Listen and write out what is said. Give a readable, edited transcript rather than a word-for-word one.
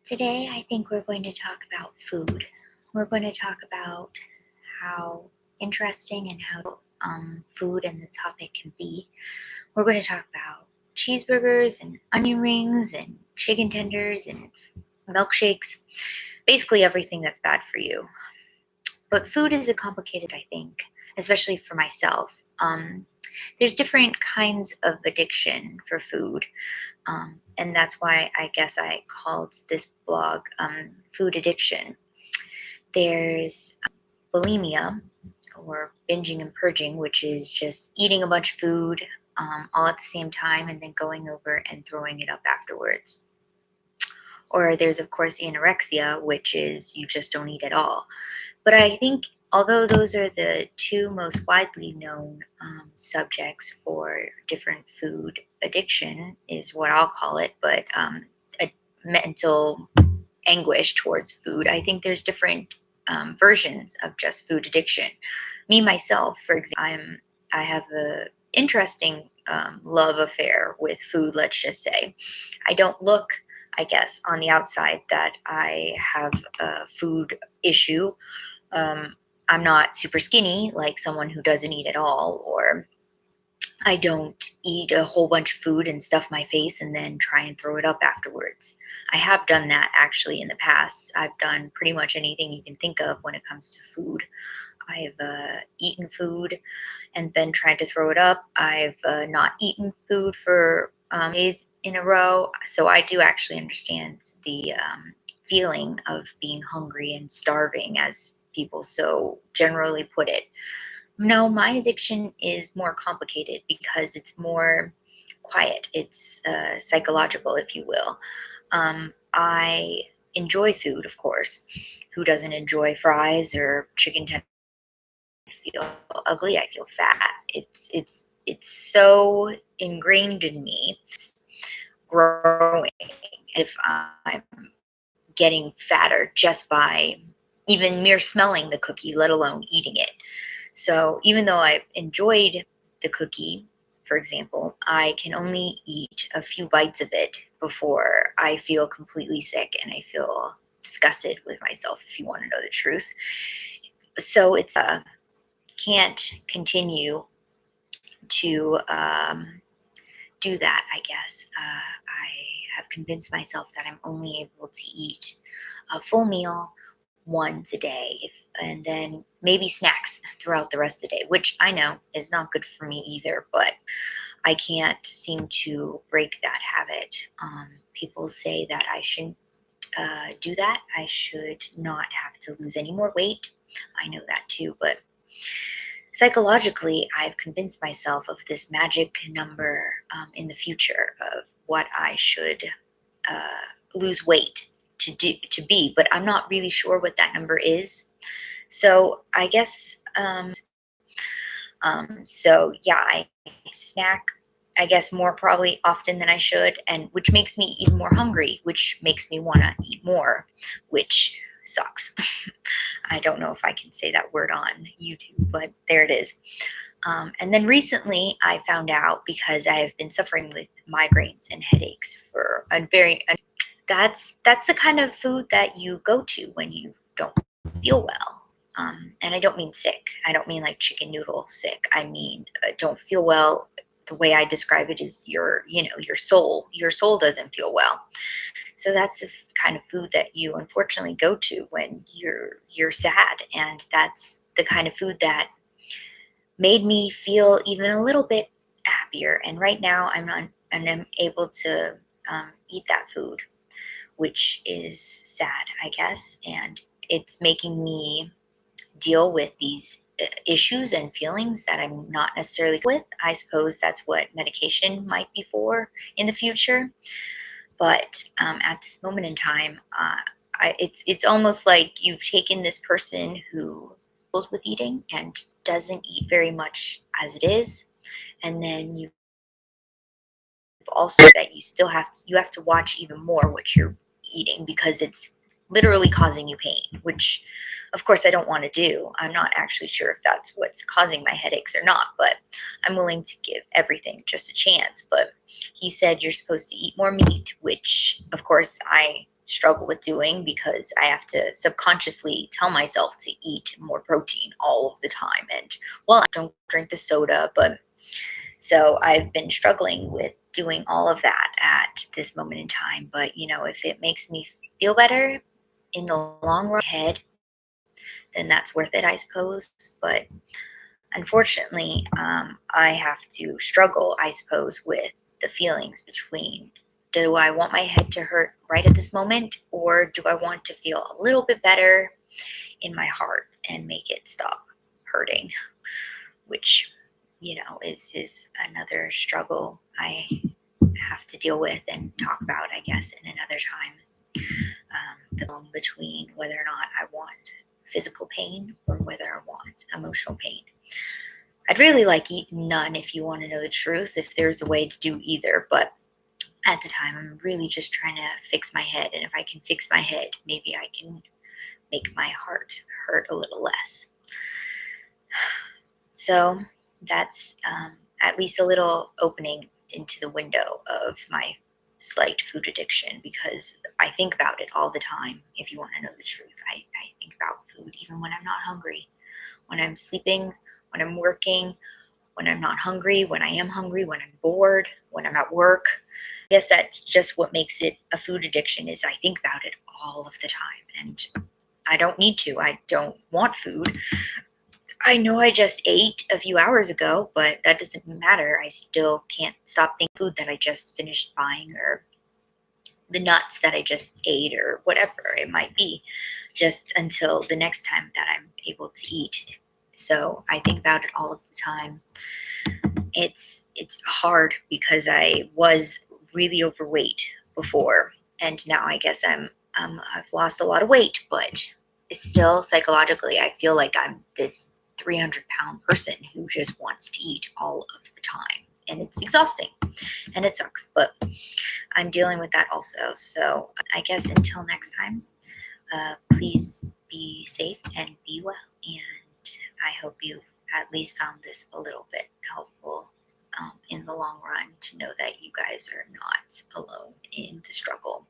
Today, I think we're going to talk about food. We're going to talk about how interesting and how food and the topic can be. We're going to talk about cheeseburgers and onion rings and chicken tenders and milkshakes, basically everything that's bad for you. But food is a complicated, I think, especially for myself. There's different kinds of addiction for food. And that's why I guess I called this blog Food Addiction. There's bulimia, or binging and purging, which is just eating a bunch of food all at the same time and then going over and throwing it up afterwards. Or there's, of course, anorexia, which is you just don't eat at all. But I think although those are the two most widely known subjects for different food addiction, is what I'll call it, but a mental anguish towards food, I think there's different versions of just food addiction. Me, myself, for example, I have a interesting love affair with food, let's just say. I don't look, I guess, on the outside that I have a food issue. I'm not super skinny like someone who doesn't eat at all, or I don't eat a whole bunch of food and stuff my face and then try and throw it up afterwards. I have done that actually in the past. I've done pretty much anything you can think of when it comes to food. I've eaten food and then tried to throw it up. I've not eaten food for days in a row. So I do actually understand the feeling of being hungry and starving, as people so generally put it. No, my addiction is more complicated because it's more quiet. It's psychological, if you will. I enjoy food, of course. Who doesn't enjoy fries or chicken tenders? I feel ugly. I feel fat. It's so ingrained in me. It's growing. If I'm getting fatter just by even mere smelling the cookie, let alone eating it. So even though I've enjoyed the cookie, for example, I can only eat a few bites of it before I feel completely sick and I feel disgusted with myself, if you want to know the truth. So it's can't continue to do that, I guess. I have convinced myself that I'm only able to eat a full meal once a day, and then maybe snacks throughout the rest of the day, which I know is not good for me either, but I can't seem to break that habit. People say that I shouldn't do that. I should not have to lose any more weight. I know that too, but psychologically, I've convinced myself of this magic number in the future of what I should lose weight to be, but I'm not really sure what that number is. So I guess so yeah, I snack, I guess, more probably often than I should, and which makes me even more hungry, which makes me want to eat more, which sucks. I don't know if I can say that word on YouTube, but there it is. And then recently I found out, because I have been suffering with migraines and headaches for a very that's the kind of food that you go to when you don't feel well. And I don't mean sick. I don't mean like chicken noodle sick. I mean don't feel well. The way I describe it is your soul doesn't feel well. So that's the kind of food that you unfortunately go to when you're sad, and that's the kind of food that made me feel even a little bit happier. And right now I'm able to eat that food, which is sad, I guess. And it's making me deal with these issues and feelings that I'm not necessarily with. I suppose that's what medication might be for in the future. But at this moment in time, it's almost like you've taken this person who struggles with eating and doesn't eat very much as it is, and then you've also that you have to watch even more what you're eating, because it's literally causing you pain, which of course I don't want to do. I'm not actually sure if that's what's causing my headaches or not, but I'm willing to give everything just a chance. But he said you're supposed to eat more meat, which of course I struggle with doing because I have to subconsciously tell myself to eat more protein all of the time. And well, I don't drink the soda, but so I've been struggling with doing all of that at this moment in time. But if it makes me feel better in the long run ahead, then that's worth it, I suppose. But unfortunately, I have to struggle, I suppose, with the feelings between, do I want my head to hurt right at this moment, or do I want to feel a little bit better in my heart and make it stop hurting? Which, is another struggle I have to deal with and talk about, I guess, in another time. The balance between whether or not I want physical pain or whether I want emotional pain. I'd really like none, if you want to know the truth, if there's a way to do either. But at the time, I'm really just trying to fix my head. And if I can fix my head, maybe I can make my heart hurt a little less. So that's at least a little opening into the window of my slight food addiction, because I think about it all the time. If you want to know the truth, I think about food even when I'm not hungry, when I'm sleeping, when I'm working, when I'm not hungry, when I am hungry, when I'm bored, when I'm at work. I guess that's just what makes it a food addiction, is I think about it all of the time. And I don't need to. I don't want food. I know I just ate a few hours ago, but that doesn't matter. I still can't stop thinking food that I just finished buying, or the nuts that I just ate, or whatever it might be, just until the next time that I'm able to eat. So I think about it all of the time. It's hard because I was really overweight before, and now I guess I've lost a lot of weight, but it's still psychologically I feel like I'm this 300-pound person who just wants to eat all of the time, and it's exhausting and it sucks, but I'm dealing with that also. So I guess until next time, please be safe and be well, and I hope you at least found this a little bit helpful in the long run, to know that you guys are not alone in the struggle.